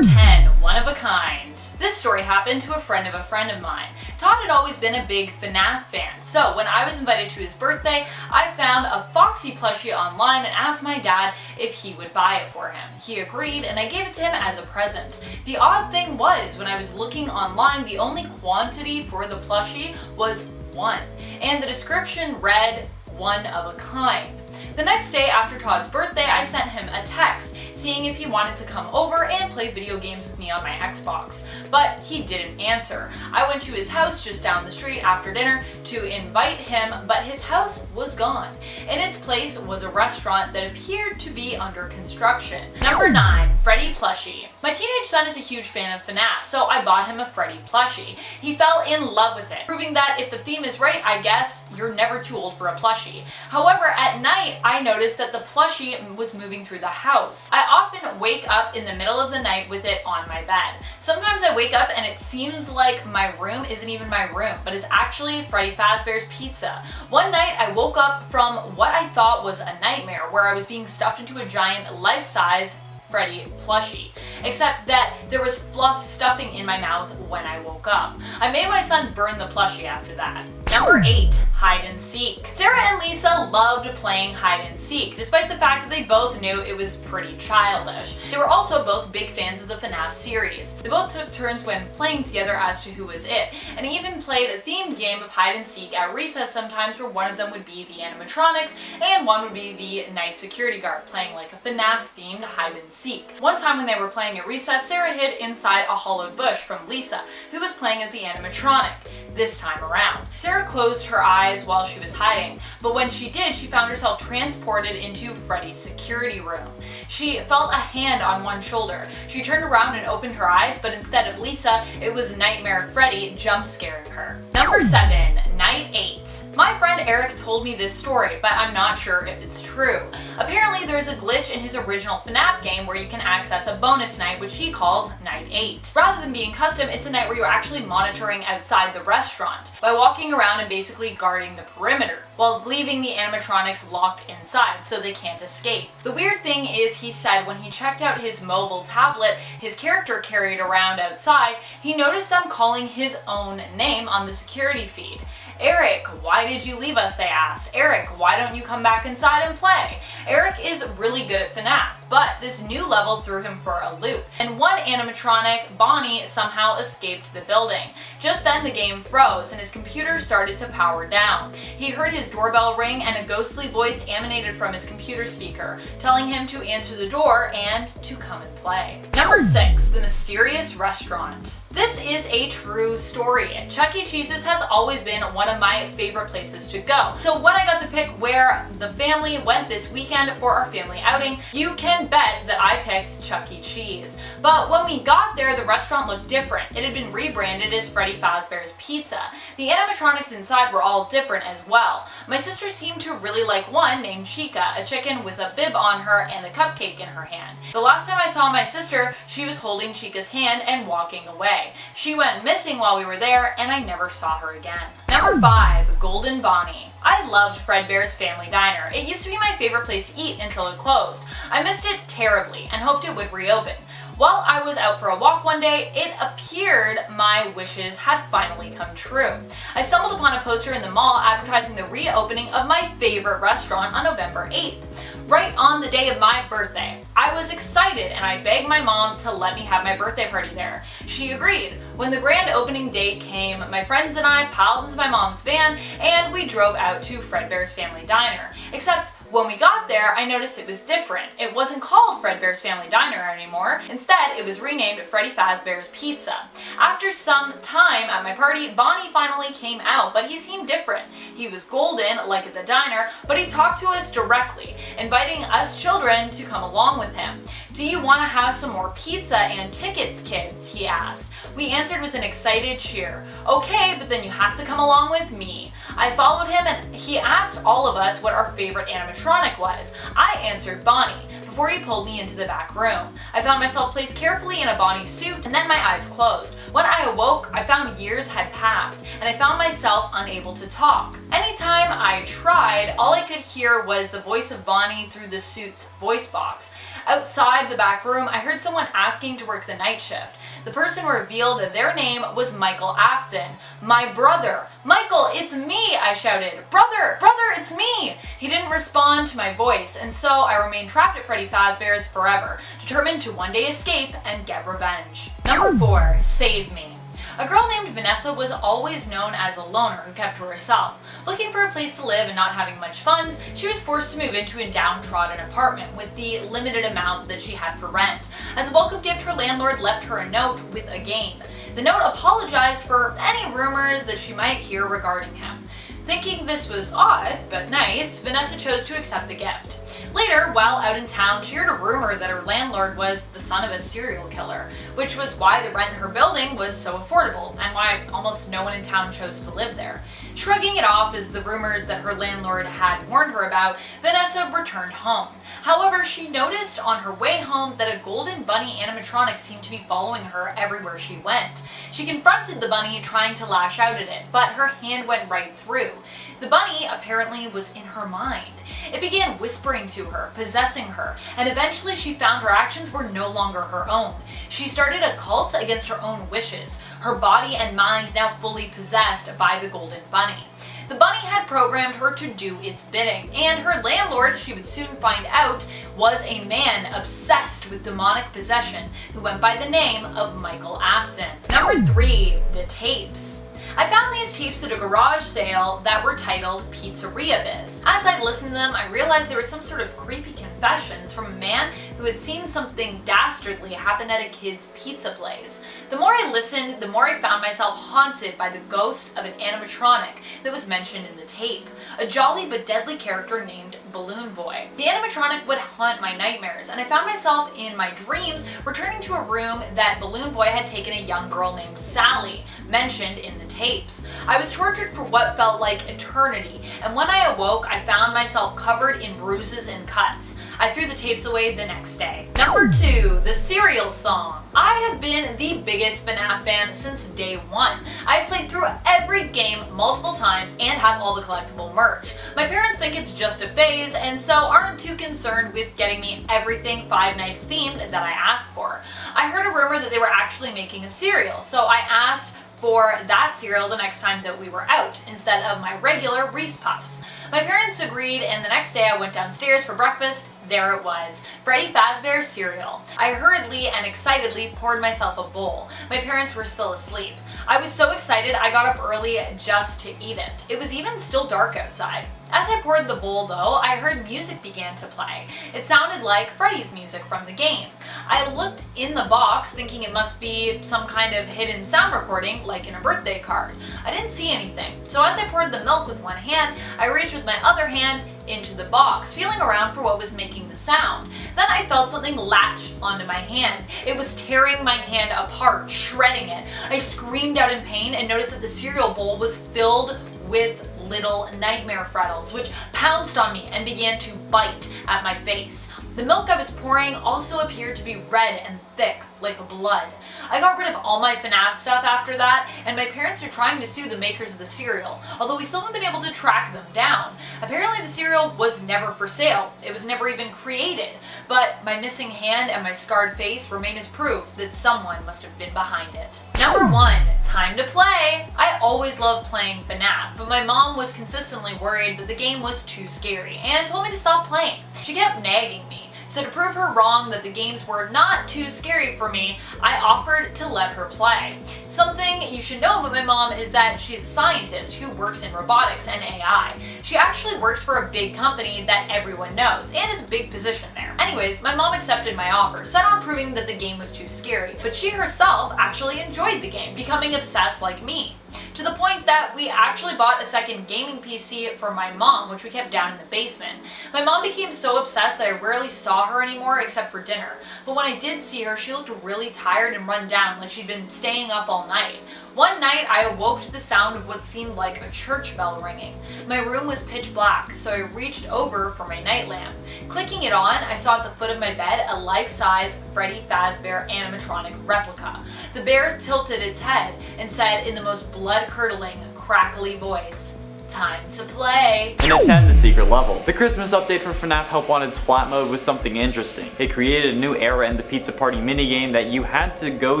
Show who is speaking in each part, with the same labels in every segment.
Speaker 1: Number 10, one of a kind. This story happened to a friend of mine. Todd had always been a big FNAF fan, so when I was invited to his birthday, I found a Foxy plushie online and asked my dad if he would buy it for him. He agreed, and I gave it to him as a present. The odd thing was, when I was looking online, the only quantity for the plushie was 1, and the description read, one of a kind. The next day after Todd's birthday, I sent him a text seeing if he wanted to come over and play video games with me on my Xbox, but he didn't answer. I went to his house just down the street after dinner to invite him, but his house was gone. In its place was a restaurant that appeared to be under construction. Number 9, Freddy plushie. My teenage son is a huge fan of FNAF, so I bought him a Freddy plushie. He fell in love with it, proving that if the theme is right, I guess, you're never too old for a plushie. However, at night, I noticed that the plushie was moving through the house. I often wake up in the middle of the night with it on my bed. Sometimes I wake up and it seems like my room isn't even my room, but it's actually Freddy Fazbear's Pizza. One night I woke up from what I thought was a nightmare where I was being stuffed into a giant life-sized Freddy plushie, except that there was fluff stuffing in my mouth when I woke up. I made my son burn the plushie after that. Number 8, hide and seek. Sarah and Lisa loved playing hide and seek, despite the fact that they both knew it was pretty childish. They were also both big fans of the FNAF series. They both took turns when playing together as to who was it, and even played a themed game of hide and seek at recess sometimes, where one of them would be the animatronics and one would be the night security guard, playing like a FNAF themed hide and seek. One time when they were playing at recess, Sarah hid inside a hollowed bush from Lisa, who was playing as the animatronic. This time around, Sarah closed her eyes while she was hiding, but when she did, she found herself transported into Freddy's security room. She felt a hand on one shoulder. She turned around and opened her eyes, but instead of Lisa, it was Nightmare Freddy jump scaring her. Number 7, Night 8. My friend Eric told me this story, but I'm not sure if it's true. Apparently, there's a glitch in his original FNAF game where you can access a bonus night, which he calls Night 8. Rather than being custom, it's a night where you're actually monitoring outside the restaurant by walking around and basically guarding the perimeter, while leaving the animatronics locked inside so they can't escape. The weird thing is, he said when he checked out his mobile tablet his character carried around outside, he noticed them calling his own name on the security feed. Eric, why did you leave us? They asked. Eric, why don't you come back inside and play? Eric is really good at FNAF, but this new level threw him for a loop, and one animatronic, Bonnie, somehow escaped the building. Just then the game froze and his computer started to power down. He heard his doorbell ring and a ghostly voice emanated from his computer speaker, telling him to answer the door and to come and play. Number 6, the mysterious restaurant. This is a true story. Chuck E. Cheese's has always been one of my favorite places to go. So when I got to pick where the family went this weekend for our family outing, you can bet that I picked Chuck E. Cheese. But when we got there, the restaurant looked different. It had been rebranded as Freddy Fazbear's Pizza. The animatronics inside were all different as well. My sister seemed to really like one named Chica, a chicken with a bib on her and a cupcake in her hand. The last time I saw my sister, she was holding Chica's hand and walking away. She went missing while we were there, and I never saw her again. Number 5, Golden Bonnie. I loved Fredbear's Family Diner. It used to be my favorite place to eat until it closed. I missed it terribly and hoped it would reopen. While I was out for a walk one day, it appeared my wishes had finally come true. I stumbled upon a poster in the mall advertising the reopening of my favorite restaurant on November 8th, right on the day of my birthday. I was excited and I begged my mom to let me have my birthday party there. She agreed. When the grand opening date came, my friends and I piled into my mom's van and we drove out to Fredbear's Family Diner. Except when we got there, I noticed it was different. It wasn't called Fredbear's Family Diner anymore. Instead, it was renamed Freddy Fazbear's Pizza. After some time at my party, Bonnie finally came out, but he seemed different. He was golden, like at the diner, but he talked to us directly, inviting us children to come along with him. "Do you want to have some more pizza and tickets, kids?" he asked. We answered with an excited cheer. "Okay, but then you have to come along with me." I followed him and he asked all of us what our favorite animatronic was. I answered Bonnie, before he pulled me into the back room. I found myself placed carefully in a Bonnie suit and then my eyes closed. When I awoke, I found years had passed, and I found myself unable to talk. Anytime I tried, all I could hear was the voice of Bonnie through the suit's voice box. Outside the back room, I heard someone asking to work the night shift. The person revealed that their name was Michael Afton. My brother. "Michael, it's me," I shouted. Brother, it's me." He didn't respond to my voice, and so I remained trapped at Freddy Fazbear's forever, determined to one day escape and get revenge. Number 4, save me. A girl named Vanessa was always known as a loner who kept to herself. Looking for a place to live and not having much funds, she was forced to move into a downtrodden apartment with the limited amount that she had for rent. As a welcome gift, her landlord left her a note with a game. The note apologized for any rumors that she might hear regarding him. Thinking this was odd, but nice, Vanessa chose to accept the gift. Later, while out in town, she heard a rumor that her landlord was the son of a serial killer, which was why the rent in her building was so affordable, and why almost no one in town chose to live there. Shrugging it off as the rumors that her landlord had warned her about, Vanessa returned home. However, she noticed on her way home that a golden bunny animatronic seemed to be following her everywhere she went. She confronted the bunny, trying to lash out at it, but her hand went right through. The bunny apparently was in her mind. It began whispering to her, possessing her, and eventually she found her actions were no longer her own. She started a cult against her own wishes, her body and mind now fully possessed by the golden bunny. The bunny had programmed her to do its bidding, and her landlord, she would soon find out, was a man obsessed with demonic possession who went by the name of Michael Afton. Number 3, the tapes. I found these tapes at a garage sale that were titled Pizzeria Biz. As I listened to them, I realized there were some sort of creepy confessions from a man who had seen something dastardly happen at a kid's pizza place. The more I listened, the more I found myself haunted by the ghost of an animatronic that was mentioned in the tape, a jolly but deadly character named Balloon Boy. The animatronic would haunt my nightmares, and I found myself in my dreams returning to a room that Balloon Boy had taken a young girl named Sally, mentioned in the tapes. I was tortured for what felt like eternity, and when I awoke, I found myself covered in bruises and cuts. I threw the tapes away the next day. Number 2, the Serial Song. I have been the biggest FNAF fan since day one. I've played through every game multiple times and have all the collectible merch. My parents think it's just a phase and so aren't too concerned with getting me everything Five Nights themed that I asked for. I heard a rumor that they were actually making a cereal, so I asked for that cereal the next time that we were out instead of my regular Reese Puffs. My parents agreed, and the next day I went downstairs for breakfast. There it was, Freddy Fazbear's cereal. I hurriedly and excitedly poured myself a bowl. My parents were still asleep. I was so excited I got up early just to eat it. It was even still dark outside. As I poured the bowl though, I heard music began to play. It sounded like Freddy's music from the game. I looked in the box thinking it must be some kind of hidden sound recording like in a birthday card. I didn't see anything, so as I poured the milk with one hand, I reached with my other hand into the box, feeling around for what was making the sound. Then I felt something latch onto my hand. It was tearing my hand apart, shredding it. I screamed out in pain and noticed that the cereal bowl was filled with little nightmare frettles, which pounced on me and began to bite at my face. The milk I was pouring also appeared to be red and thick, like blood. I got rid of all my FNAF stuff after that, and my parents are trying to sue the makers of the cereal, although we still haven't been able to track them down. Apparently the cereal was never for sale. It was never even created. But my missing hand and my scarred face remain as proof that someone must have been behind it. Number 1, time to play! I always loved playing FNAF, but my mom was consistently worried that the game was too scary and told me to stop playing. She kept nagging me. So to prove her wrong that the games were not too scary for me, I offered to let her play. Something you should know about my mom is that she's a scientist who works in robotics and AI. She actually works for a big company that everyone knows and is a big position there. Anyways, my mom accepted my offer, set on proving that the game was too scary, but she herself actually enjoyed the game, becoming obsessed like me. To to the point that we actually bought a second gaming PC for my mom, which we kept down in the basement. My mom became so obsessed that I rarely saw her anymore except for dinner. But when I did see her, she looked really tired and run down, like she'd been staying up all night. One night, I awoke to the sound of what seemed like a church bell ringing. My room was pitch black, so I reached over for my night lamp. Clicking it on, I saw at the foot of my bed a life-size Freddy Fazbear animatronic replica. The bear tilted its head and said in the most blood-curdling, crackly voice, "Time to play."
Speaker 2: And attend the secret level. The Christmas update for FNAF Help Wanted's flat mode was something interesting. It created a new era in the pizza party minigame that you had to go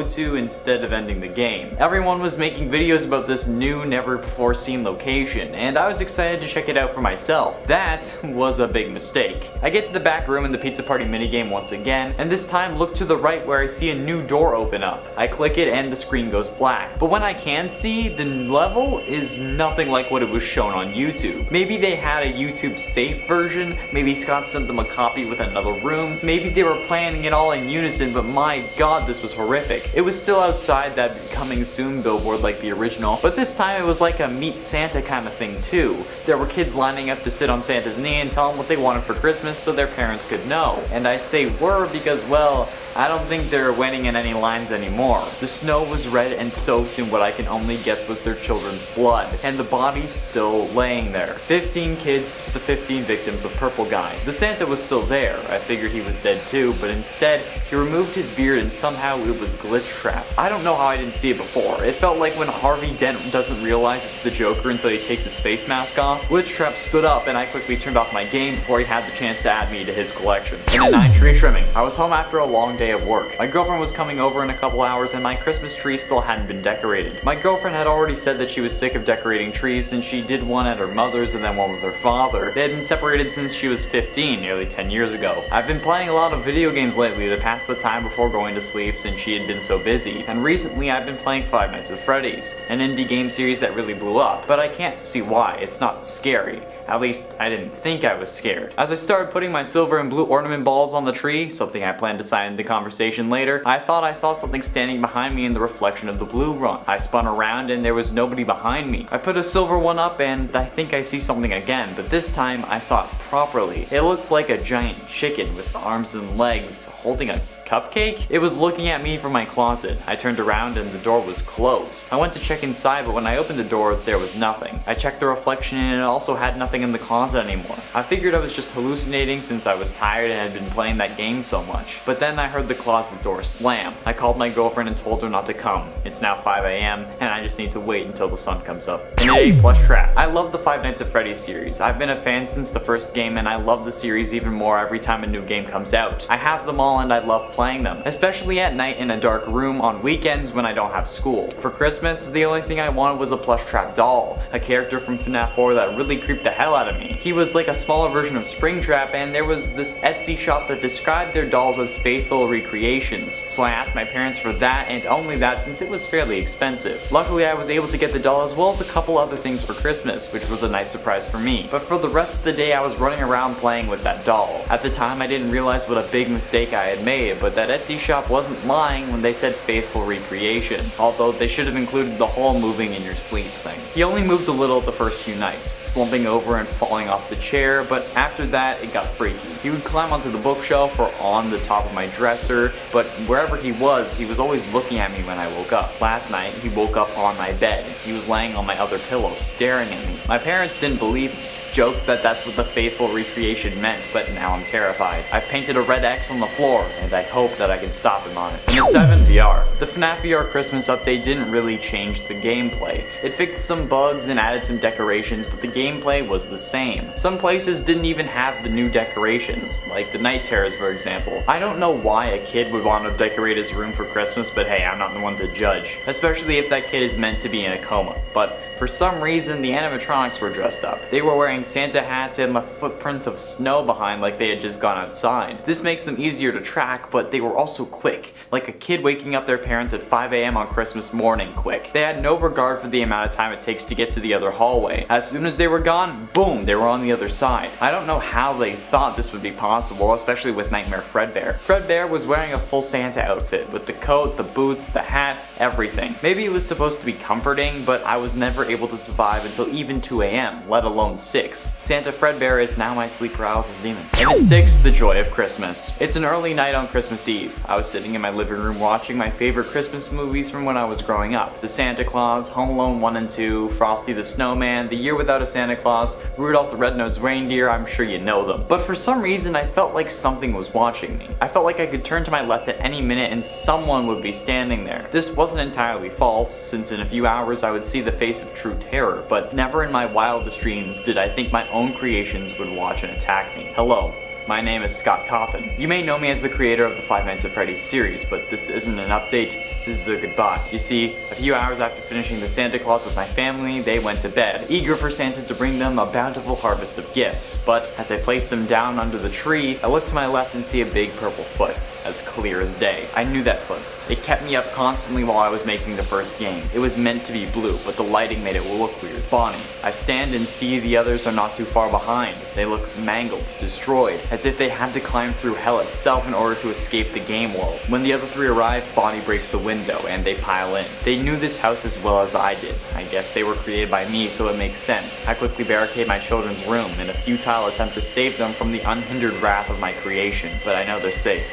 Speaker 2: to instead of ending the game. Everyone was making videos about this new, never before seen location, and I was excited to check it out for myself. That was a big mistake. I get to the back room in the pizza party minigame once again, and this time look to the right where I see a new door open up. I click it and the screen goes black. But when I can see, the level is nothing like what it was shown on YouTube. Maybe they had a YouTube safe version, maybe Scott sent them a copy with another room, maybe they were planning it all in unison, but my god, this was horrific. It was still outside that coming soon billboard like the original, but this time it was like a meet Santa kind of thing too. There were kids lining up to sit on Santa's knee and tell him what they wanted for Christmas so their parents could know. And I say were because, well, I don't think they're waiting in any lines anymore. The snow was red and soaked in what I can only guess was their children's blood, and the bodies still laying there. 15 kids for the 15 victims of Purple Guy. The Santa was still there. I figured he was dead too, but instead, he removed his beard and somehow it was glitch trapped. I don't know how I didn't see it before. It felt like when Harvey Dent doesn't realize it's the Joker until he takes his face mask off. Glitch Trap stood up and I quickly turned off my game before he had the chance to add me to his collection. In a 9-tree trimming. I was home after a long day of work. My girlfriend was coming over in a couple hours and my Christmas tree still hadn't been decorated. My girlfriend had already said that she was sick of decorating trees since she did one at her mother's and then one with her father. They had been separated since she was 15, nearly 10 years ago. I've been playing a lot of video games lately to pass the time before going to sleep since she had been so busy. And recently I've been playing Five Nights at Freddy's, an indie game series that really blew up. But I can't see why. It's not scary. At least, I didn't think I was scared. As I started putting my silver and blue ornament balls on the tree, something I plan to sign into conversation later, I thought I saw something standing behind me in the reflection of the blue run. I spun around and there was nobody behind me. I put a silver one up and I think I see something again, but this time I saw it properly. It looks like a giant chicken with arms and legs holding a cupcake? It was looking at me from my closet. I turned around and the door was closed. I went to check inside, but when I opened the door, there was nothing. I checked the reflection and it also had nothing in the closet anymore. I figured I was just hallucinating since I was tired and had been playing that game so much. But then I heard the closet door slam. I called my girlfriend and told her not to come. It's now 5 a.m. and I just need to wait until the sun comes up. And A plus trap. I love the Five Nights at Freddy series. I've been a fan since the first game and I love the series even more every time a new game comes out. I have them all and I love playing them, especially at night in a dark room on weekends when I don't have school. For Christmas, the only thing I wanted was a plush trap doll, a character from FNAF 4 that really creeped the hell out of me. He was like a smaller version of Springtrap, and there was this Etsy shop that described their dolls as faithful recreations, so I asked my parents for that and only that since it was fairly expensive. Luckily I was able to get the doll as well as a couple other things for Christmas, which was a nice surprise for me. But for the rest of the day I was running around playing with that doll. At the time I didn't realize what a big mistake I had made, but that Etsy shop wasn't lying when they said faithful recreation, although they should have included the whole moving in your sleep thing. He only moved a little the first few nights, slumping over and falling off the chair, but after that it got freaky. He would climb onto the bookshelf or on the top of my dresser, but wherever he was always looking at me when I woke up. Last night he woke up on my bed. He was laying on my other pillow staring at me. My parents didn't believe me. Joked that that's what the faithful recreation meant, but now I'm terrified. I've painted a red X on the floor, and I hope that I can stop him on it. And it's 7 VR. The FNAF VR Christmas update didn't really change the gameplay. It fixed some bugs and added some decorations, but the gameplay was the same. Some places didn't even have the new decorations, like the night terrors for example. I don't know why a kid would want to decorate his room for Christmas, but hey, I'm not the one to judge. Especially if that kid is meant to be in a coma. But for some reason, the animatronics were dressed up. They were wearing wearing Santa hats and left footprints of snow behind like they had just gone outside. This makes them easier to track, but they were also quick, like a kid waking up their parents at 5 a.m. on Christmas morning quick. They had no regard for the amount of time it takes to get to the other hallway. As soon as they were gone, boom, they were on the other side. I don't know how they thought this would be possible, especially with Nightmare Fredbear. Fredbear was wearing a full Santa outfit, with the coat, the boots, the hat, everything. Maybe it was supposed to be comforting, but I was never able to survive until even 2 a.m., let alone 6. Santa Fredbear is now my sleep paralysis demon. And at 6, the joy of Christmas. It's an early night on Christmas Eve. I was sitting in my living room watching my favorite Christmas movies from when I was growing up. The Santa Claus, Home Alone 1 and 2, Frosty the Snowman, The Year Without a Santa Claus, Rudolph the Red-Nosed Reindeer, I'm sure you know them. But for some reason I felt like something was watching me. I felt like I could turn to my left at any minute and someone would be standing there. This wasn't entirely false, since in a few hours I would see the face of true terror, but never in my wildest dreams did I think my own creations would watch and attack me. Hello. My name is Scott Coffin. You may know me as the creator of the Five Nights at Freddy series, but this isn't an update, this is a goodbye. You see, a few hours after finishing the Santa Claus with my family, they went to bed, eager for Santa to bring them a bountiful harvest of gifts. But as I placed them down under the tree, I look to my left and see a big purple foot, as clear as day. I knew that foot. It kept me up constantly while I was making the first game. It was meant to be blue, but the lighting made it look weird. Bonnie. I stand and see the others are not too far behind. They look mangled, destroyed, as if they had to climb through hell itself in order to escape the game world. When the other three arrive, Bonnie breaks the window and they pile in. They knew this house as well as I did. I guess they were created by me, so it makes sense. I quickly barricade my children's room in a futile attempt to save them from the unhindered wrath of my creation, but I know they're safe.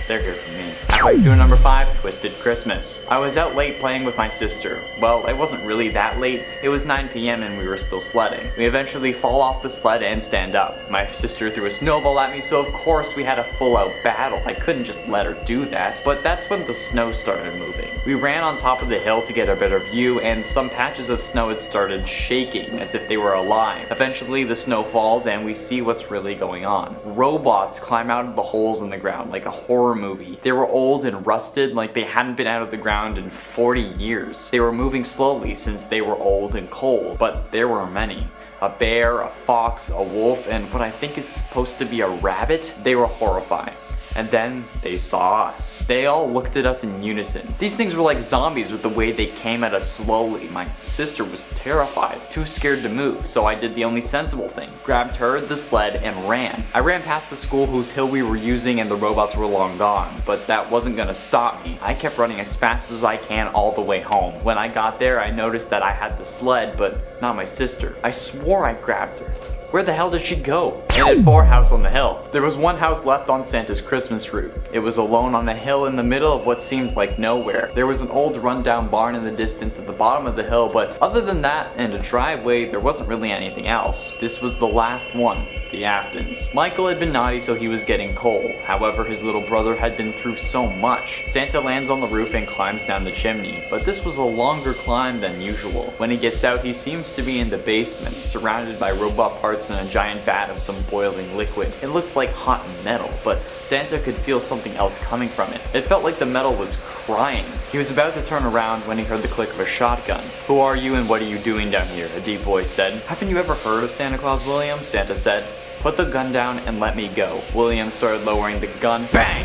Speaker 2: They're here for me. Alright, doing number 5, Twisted Christmas. I was out late playing with my sister. Well, it wasn't really that late. It was 9 p.m. and we were still sledding. We eventually fall off the sled and stand up. My sister threw a snowball at me, so of course we had a full-out battle. I couldn't just let her do that. But that's when the snow started moving. We ran on top of the hill to get a better view, and some patches of snow had started shaking as if they were alive. Eventually the snow falls and we see what's really going on. Robots climb out of the holes in the ground like a horror movie. They were old and rusted, like they hadn't been out of the ground in 40 years. They were moving slowly since they were old and cold, but there were many. A bear, a fox, a wolf, and what I think is supposed to be a rabbit. They were horrifying. And then they saw us. They all looked at us in unison. These things were like zombies with the way they came at us slowly. My sister was terrified, too scared to move, so I did the only sensible thing. Grabbed her, the sled, and ran. I ran past the school whose hill we were using and the robots were long gone, but that wasn't gonna stop me. I kept running as fast as I can all the way home. When I got there, I noticed that I had the sled, but not my sister. I swore I grabbed her. Where the hell did she go? It had 4 houses on the hill. There was 1 house left on Santa's Christmas route. It was alone on a hill in the middle of what seemed like nowhere. There was an old rundown barn in the distance at the bottom of the hill, but other than that and a driveway, there wasn't really anything else. This was the last one, the Aftons. Michael had been naughty, so he was getting coal. However, his little brother had been through so much. Santa lands on the roof and climbs down the chimney, but this was a longer climb than usual. When he gets out, he seems to be in the basement, surrounded by robot parts and a giant vat of some boiling liquid. It looked like hot metal, but Santa could feel something else coming from it. It felt like the metal was crying. He was about to turn around when he heard the click of a shotgun. "Who are you and what are you doing down here?" a deep voice said. "Haven't you ever heard of Santa Claus, William?" Santa said. "Put the gun down and let me go." William started lowering the gun. Bang!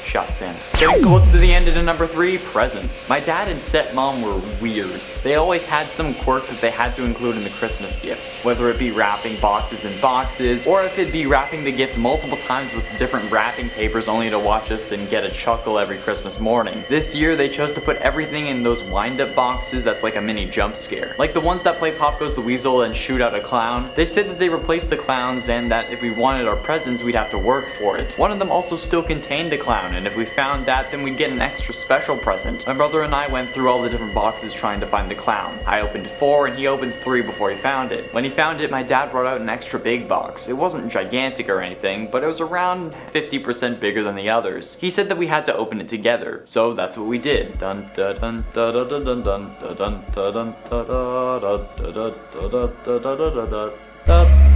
Speaker 2: Shot Santa. Getting close to the end into number 3, presents. My dad and stepmom were weird. They always had some quirk that they had to include in the Christmas gifts, whether it be wrapping boxes in boxes, or if it be wrapping the gift multiple times with different wrapping papers only to watch us and get a chuckle every Christmas morning. This year they chose to put everything in those wind-up boxes that's like a mini jump scare. Like the ones that play Pop Goes the Weasel and shoot out a clown. They said that they replaced the clowns and that if we wanted our presents we'd have to work for it. One of them also still contained a clown, and if we found that, then we'd get an extra special present. My brother and I went through all the different boxes trying to find the clown. I opened 4 and he opened 3 before he found it. When he found it, my dad brought out an extra big box. It wasn't gigantic or anything, but it was around 50% bigger than the others. He said that we had to open it together, so that's what we did. Dun dun dun dun dun dun dun dun dun dun dun dun dun dun dun dun dun dun dun.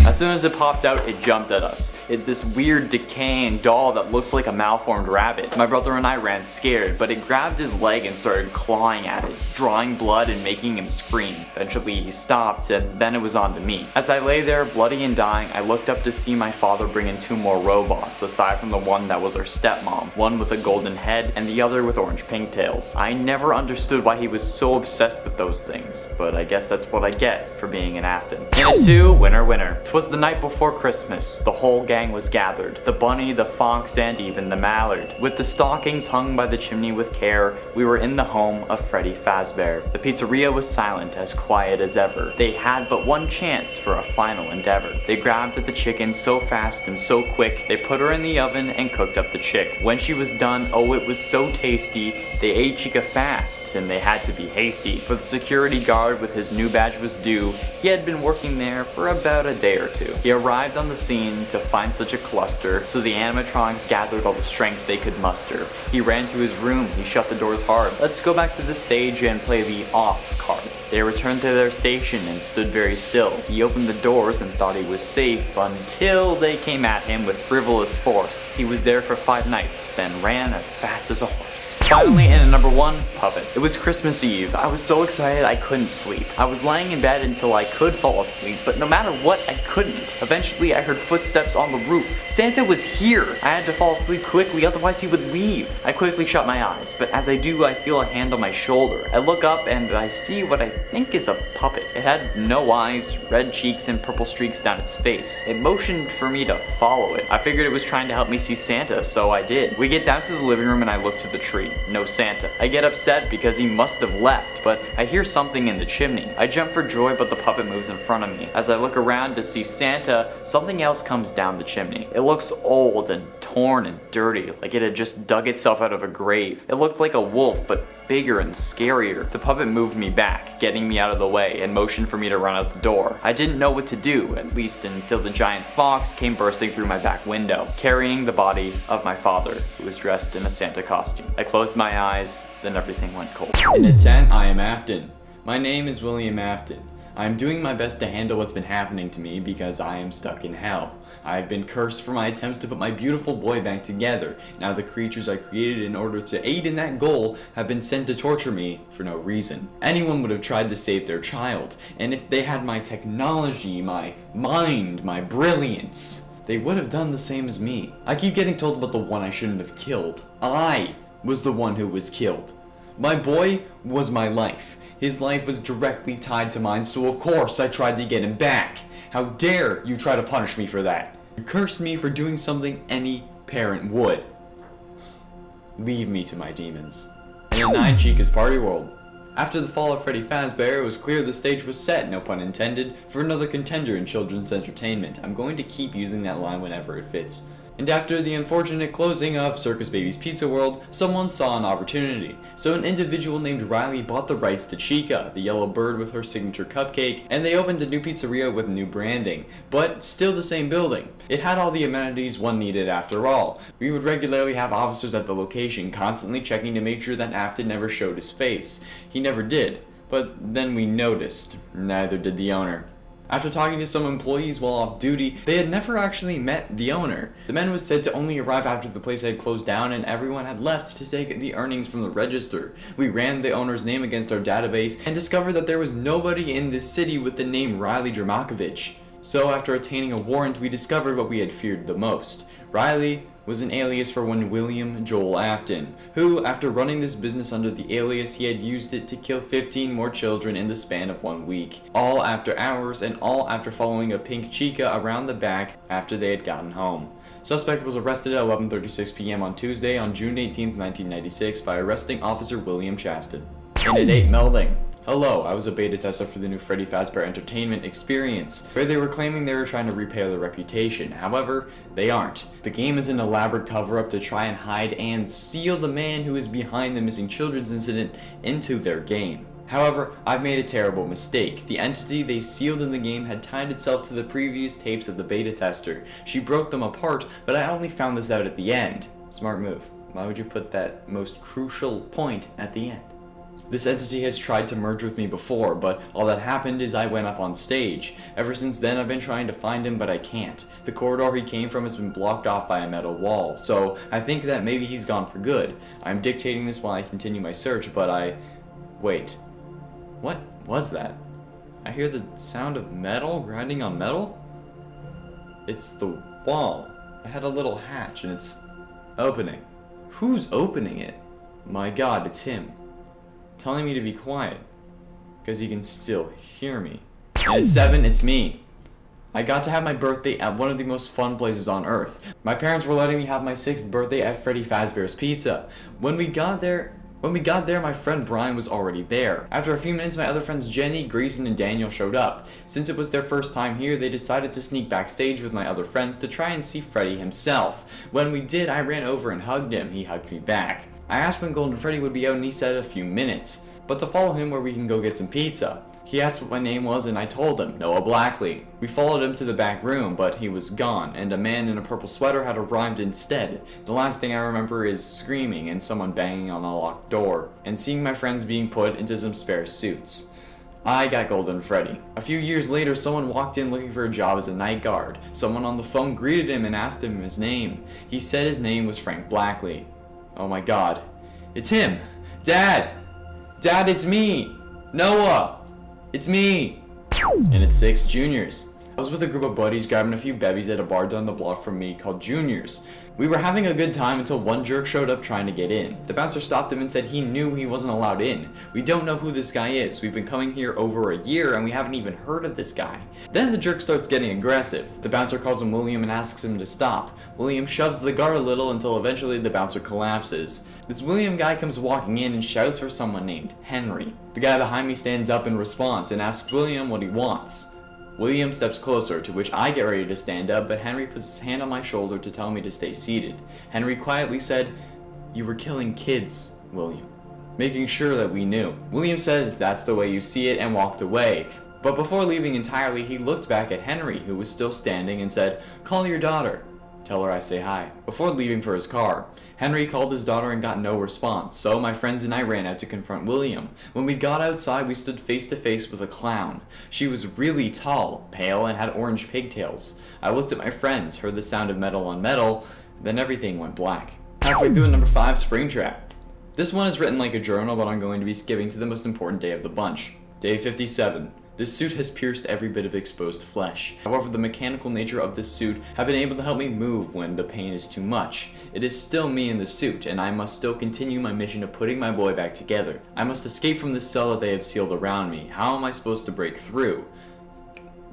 Speaker 2: As soon as it popped out, it jumped at us. This weird decaying doll that looked like a malformed rabbit. My brother and I ran scared, but it grabbed his leg and started clawing at it, drawing blood and making him scream. Eventually he stopped, and then it was on to me. As I lay there, bloody and dying, I looked up to see my father bring in 2 more robots, aside from the one that was our stepmom, one with a golden head and the other with orange pigtails. I never understood why he was so obsessed with those things, but I guess that's what I get for being an Afton. And a 2, winner winner. 'Twas the night before Christmas. The whole gang was gathered. The bunny, the fox, and even the mallard. With the stockings hung by the chimney with care, we were in the home of Freddy Fazbear. The pizzeria was silent, as quiet as ever. They had but one chance for a final endeavor. They grabbed at the chicken so fast and so quick, they put her in the oven and cooked up the chick. When she was done, oh it was so tasty, they ate chica fast, and they had to be hasty. For the security guard with his new badge was due. He had been working there for about a day or 2. He arrived on the scene to find such a cluster, so the animatronics gathered all the strength they could muster. He ran to his room, he shut the doors hard. Let's go back to the stage and play the off card. They returned to their station and stood very still. He opened the doors and thought he was safe until they came at him with frivolous force. He was there for 5 nights, then ran as fast as a horse. Finally, in at number 1, Puppet. It was Christmas Eve. I was so excited I couldn't sleep. I was lying in bed until I could fall asleep, but no matter what, I couldn't. Eventually, I heard footsteps on the roof. Santa was here! I had to fall asleep quickly, otherwise he would leave. I quickly shut my eyes, but as I do, I feel a hand on my shoulder. I look up and I see what I think is a puppet. It had no eyes, red cheeks, and purple streaks down its face. It motioned for me to follow it. I figured it was trying to help me see Santa, so I did. We get down to the living room and I look to the tree. No Santa. I get upset because he must have left, but I hear something in the chimney. I jump for joy, but the puppet moves in front of me. As I look around to see Santa, something else comes down the chimney. It looks old and torn and dirty, like it had just dug itself out of a grave. It looked like a wolf, but bigger and scarier. The puppet moved me back, getting me out of the way, and motioned for me to run out the door. I didn't know what to do, at least until the giant fox came bursting through my back window, carrying the body of my father, who was dressed in a Santa costume. I closed my eyes, then everything went cold.
Speaker 3: In a tent, I am Afton. My name is William Afton. I am doing my best to handle what's been happening to me because I am stuck in hell. I have been cursed for my attempts to put my beautiful boy back together. Now the creatures I created in order to aid in that goal have been sent to torture me for no reason. Anyone would have tried to save their child, and if they had my technology, my mind, my brilliance, they would have done the same as me. I keep getting told about the one I shouldn't have killed. I was the one who was killed. My boy was my life. His life was directly tied to mine, so of course I tried to get him back. How dare you try to punish me for that? You cursed me for doing something any parent would. Leave me to my demons. In a 9 Chicas party world. After the fall of Freddy Fazbear, it was clear the stage was set, no pun intended, for another contender in children's entertainment. I'm going to keep using that line whenever it fits. And after the unfortunate closing of Circus Baby's Pizza World, someone saw an opportunity. So an individual named Riley bought the rights to Chica, the yellow bird with her signature cupcake, and they opened a new pizzeria with new branding, but still the same building. It had all the amenities one needed after all. We would regularly have officers at the location, constantly checking to make sure that Afton never showed his face. He never did, but then we noticed. Neither did the owner. After talking to some employees while off duty, they had never actually met the owner. The man was said to only arrive after the place had closed down and everyone had left to take the earnings from the register. We ran the owner's name against our database and discovered that there was nobody in this city with the name Riley Dramakovich. So after attaining a warrant, we discovered what we had feared the most. Riley was an alias for one William Joel Afton, who, after running this business under the alias, he had used it to kill 15 more children in the span of 1 week. All after hours, and all after following a pink chica around the back after they had gotten home. Suspect was arrested at 11:36 p.m. on Tuesday on June 18, 1996 by arresting Officer William Chaston. In a date melding. Hello, I was a beta tester for the new Freddy Fazbear Entertainment experience, where they were claiming they were trying to repair their reputation. However, they aren't. The game is an elaborate cover-up to try and hide and seal the man who is behind the missing children's incident into their game. However, I've made a terrible mistake. The entity they sealed in the game had tied itself to the previous tapes of the beta tester. She broke them apart, but I only found this out at the end. Smart move. Why would you put that most crucial point at the end? This entity has tried to merge with me before, but all that happened is I went up on stage. Ever since then, I've been trying to find him, but I can't. The corridor he came from has been blocked off by a metal wall, so I think that maybe he's gone for good. I'm dictating this while I continue my search, but Wait. What was that? I hear the sound of metal grinding on metal? It's the wall. It had a little hatch, and it's opening. Who's opening it? My God, it's him. Telling me to be quiet, because he can still hear me. And at 7, it's me. I got to have my birthday at one of the most fun places on earth. My parents were letting me have my 6th birthday at Freddy Fazbear's Pizza. When we got there, my friend Brian was already there. After a few minutes, my other friends Jenny, Grayson, and Daniel showed up. Since it was their first time here, they decided to sneak backstage with my other friends to try and see Freddy himself. When we did, I ran over and hugged him. He hugged me back. I asked when Golden Freddy would be out, and he said a few minutes, but to follow him where we can go get some pizza. He asked what my name was, and I told him, Noah Blackley. We followed him to the back room, but he was gone, and a man in a purple sweater had arrived instead. The last thing I remember is screaming and someone banging on a locked door, and seeing my friends being put into some spare suits. I got Golden Freddy. A few years later, someone walked in looking for a job as a night guard. Someone on the phone greeted him and asked him his name. He said his name was Frank Blackley. Oh my God. It's him! Dad! Dad, it's me! Noah! It's me! And it's 6 juniors. I was with a group of buddies grabbing a few bevvies at a bar down the block from me called Juniors. We were having a good time until one jerk showed up trying to get in. The bouncer stopped him and said he knew he wasn't allowed in. We don't know who this guy is. We've been coming here over a year and we haven't even heard of this guy. Then the jerk starts getting aggressive. The bouncer calls him William and asks him to stop. William shoves the guard a little until eventually the bouncer collapses. This William guy comes walking in and shouts for someone named Henry. The guy behind me stands up in response and asks William what he wants. William steps closer, to which I get ready to stand up, but Henry puts his hand on my shoulder to tell me to stay seated. Henry quietly said, "You were killing kids, William," making sure that we knew. William said, "If that's the way you see it," and walked away. But before leaving entirely, he looked back at Henry, who was still standing, and said, "Call your daughter. Tell her I say hi," before leaving for his car. Henry called his daughter and got no response, so my friends and I ran out to confront William. When we got outside, we stood face to face with a clown. She was really tall, pale, and had orange pigtails. I looked at my friends, heard the sound of metal on metal, then everything went black. Halfway through number 5, Springtrap. This one is written like a journal, but I'm going to be skipping to the most important day of the bunch. Day 57. This suit has pierced every bit of exposed flesh. However, the mechanical nature of this suit have been able to help me move when the pain is too much. It is still me in the suit, and I must still continue my mission of putting my boy back together. I must escape from the cell that they have sealed around me. How am I supposed to break through?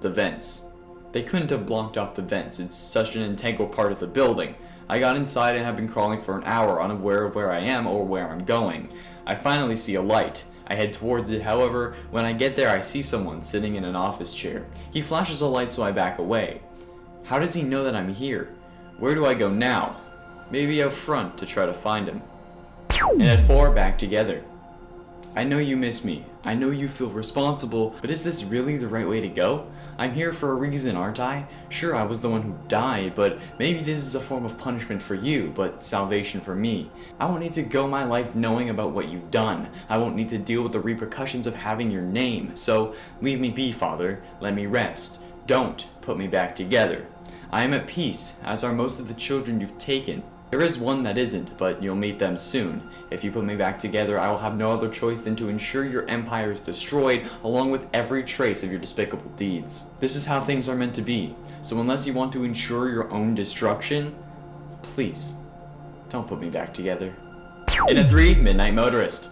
Speaker 3: The vents. They couldn't have blocked off the vents. It's such an integral part of the building. I got inside and have been crawling for an hour, unaware of where I am or where I'm going. I finally see a light. I head towards it. However, when I get there, I see someone sitting in an office chair. He flashes a light, so I back away. How does he know that I'm here? Where do I go now? Maybe out front to try to find him. And at 4, back together. I know you miss me. I know you feel responsible, but is this really the right way to go? I'm here for a reason, aren't I? Sure, I was the one who died, but maybe this is a form of punishment for you, but salvation for me. I won't need to go my life knowing about what you've done. I won't need to deal with the repercussions of having your name. So, leave me be, Father. Let me rest. Don't put me back together. I am at peace, as are most of the children you've taken. There is one that isn't, but you'll meet them soon. If you put me back together, I will have no other choice than to ensure your empire is destroyed, along with every trace of your despicable deeds. This is how things are meant to be, so unless you want to ensure your own destruction, please, don't put me back together. And at 3, Midnight Motorist.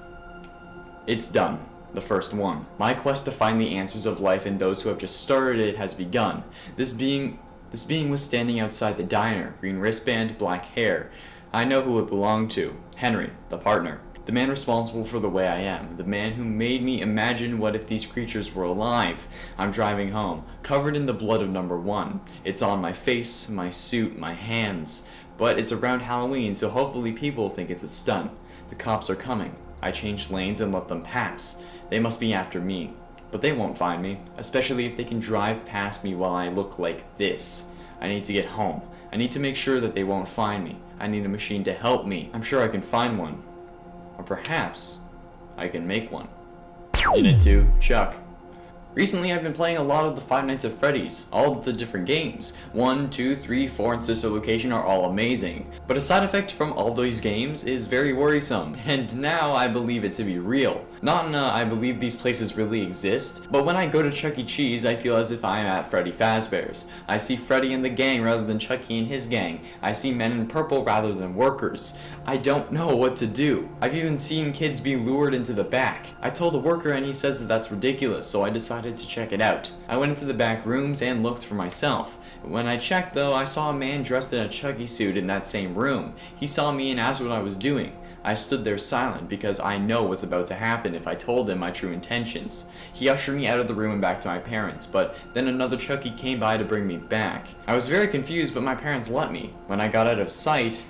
Speaker 3: It's done. The first one. My quest to find the answers of life in those who have just started it has begun. This being was standing outside the diner, green wristband, black hair. I know who it belonged to. Henry, the partner. The man responsible for the way I am. The man who made me imagine what if these creatures were alive. I'm driving home, covered in the blood of number 1. It's on my face, my suit, my hands. But it's around Halloween, so hopefully people think it's a stunt. The cops are coming. I changed lanes and let them pass. They must be after me. But they won't find me, especially if they can drive past me while I look like this. I need to get home. I need to make sure that they won't find me. I need a machine to help me. I'm sure I can find one. Or perhaps I can make one. Unit 2, Chuck. Recently, I've been playing a lot of the Five Nights at Freddy's, all of the different games. 1, 2, 3, 4, and Sister Location are all amazing. But a side effect from all these games is very worrisome, and now I believe it to be real. Not in I believe these places really exist, but when I go to Chuck E. Cheese, I feel as if I am at Freddy Fazbear's. I see Freddy and the gang rather than Chucky and his gang. I see men in purple rather than workers. I don't know what to do. I've even seen kids be lured into the back. I told a worker and he says that that's ridiculous, so I decided to check it out. I went into the back rooms and looked for myself. When I checked though, I saw a man dressed in a Chucky suit in that same room. He saw me and asked what I was doing. I stood there silent because I know what's about to happen if I told him my true intentions. He ushered me out of the room and back to my parents, but then another Chucky came by to bring me back. I was very confused, but my parents let me. When I got out of sight,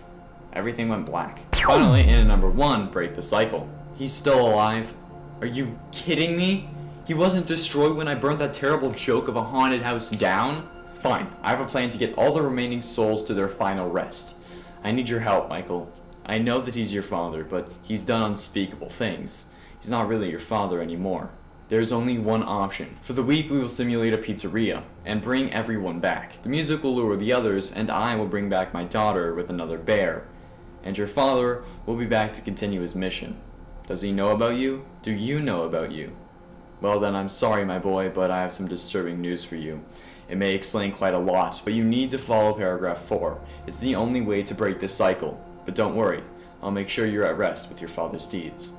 Speaker 3: everything went black. Finally, in number 1, break the cycle. He's still alive. Are you kidding me? He wasn't destroyed when I burned that terrible joke of a haunted house down? Fine, I have a plan to get all the remaining souls to their final rest. I need your help, Michael. I know that he's your father, but he's done unspeakable things. He's not really your father anymore. There's only one option. For the week, we will simulate a pizzeria and bring everyone back. The music will lure the others, and I will bring back my daughter with another bear. And your father will be back to continue his mission. Does he know about you? Do you know about you? Well then, I'm sorry my boy, but I have some disturbing news for you. It may explain quite a lot, but you need to follow paragraph 4. It's the only way to break this cycle. But don't worry, I'll make sure you're at rest with your father's deeds.